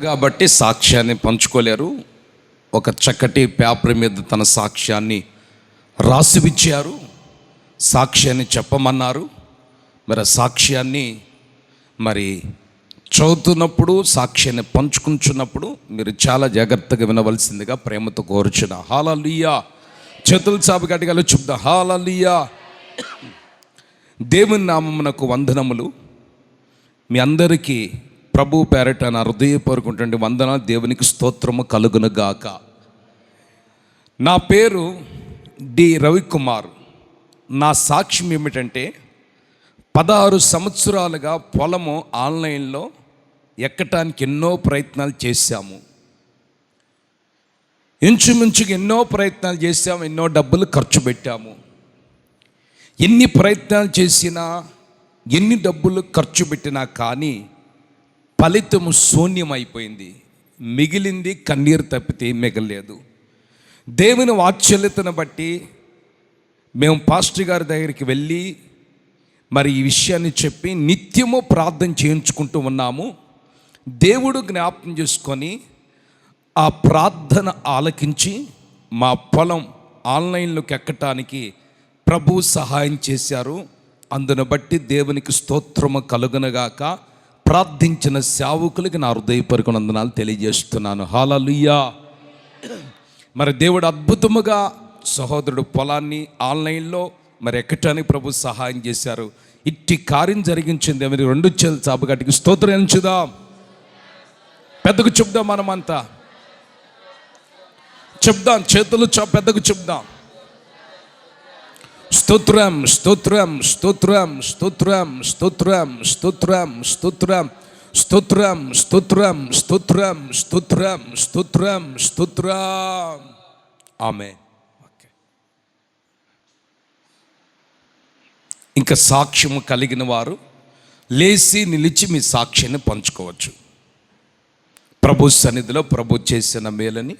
కాబట్టి సాక్ష్యాన్ని పంచుకోలేరు. ఒక చక్కటి పేపర్ మీద తన సాక్ష్యాన్ని రాసివిచ్చారు. సాక్ష్యాన్ని చెప్పమన్నారు. మరి ఆ సాక్ష్యాన్ని చదువుతున్నప్పుడు, సాక్ష్యాన్ని పంచుకుంటున్నప్పుడు మీరు చాలా జాగ్రత్తగా వినవలసిందిగా ప్రేమతో కోరుచున్న. హల్లెలూయా. చేతులు చాపి గట్టిగా చెప్దాం, హల్లెలూయా. దేవుని నామమునకు వందనములు. మీ అందరికీ ప్రభు పేరట నా హృదయపూర్వకమైనటువంటి వందనాలు. దేవునికి స్తోత్రము కలుగును గాక. నా పేరు డి రవికుమార్. నా సాక్ష్యం ఏమిటంటే 16 సంవత్సరాలుగా పొలము ఆన్లైన్లో ఎక్కటానికి ఎన్నో ప్రయత్నాలు చేశాము. ఇంచుమించుగా ఎన్నో ప్రయత్నాలు చేశాము, ఎన్నో డబ్బులు ఖర్చు పెట్టాము. ఎన్ని ప్రయత్నాలు చేసినా, ఎన్ని డబ్బులు ఖర్చు పెట్టినా కానీ ఫలితము శూన్యమైపోయింది. మిగిలింది కన్నీరు తప్పితే మిగలేదు. దేవుని వాత్సల్యతను బట్టి మేము పాస్టర్ గారి దగ్గరికి వెళ్ళి ఈ విషయాన్ని చెప్పి నిత్యము ప్రార్థన చేయించుకుంటూ ఉన్నాము. దేవుడు జ్ఞాపకం చేసుకొని ఆ ప్రార్థన ఆలకించి మా పొలం ఆన్లైన్లోకి ఎక్కటానికి ప్రభు సహాయం చేశారు. అందును బట్టి దేవునికి స్తోత్రము కలుగునగాక. ప్రార్థించిన సేవకులకి నా హృదయపూర్వక వందనాలు తెలియజేస్తున్నాను. హల్లెలూయా. దేవుడు అద్భుతముగా సహోదరుడు పొలాన్ని ఆన్లైన్లో ఎక్కటానికి ప్రభు సహాయం చేశారు. ఇట్టి కార్యం జరిగించింది. మరి 2 చేతులు చాపగట్టికి స్తోత్రం ఎంచుదాం. పెద్దకు చెప్దాం. మనమంతా చెప్దాం. చేతులు పెద్దకు చెప్దాం. స్తోత్రం, స్తోత్రం, స్తోత్రం, స్తోత్రం, స్తోత్రం, స్తోత్రం, స్తోత్రం, స్తోత్రం, స్తోత్రం, స్తోత్రం, స్తోత్రం, స్తోత్రం, స్తోత్రం. ఆమేన్. ఇంకా సాక్ష్యము కలిగిన వారు లేచి నిలిచి మీ సాక్ష్యాన్ని పంచుకోవచ్చు. ప్రభు సన్నిధిలో ప్రభు చేసిన మేలని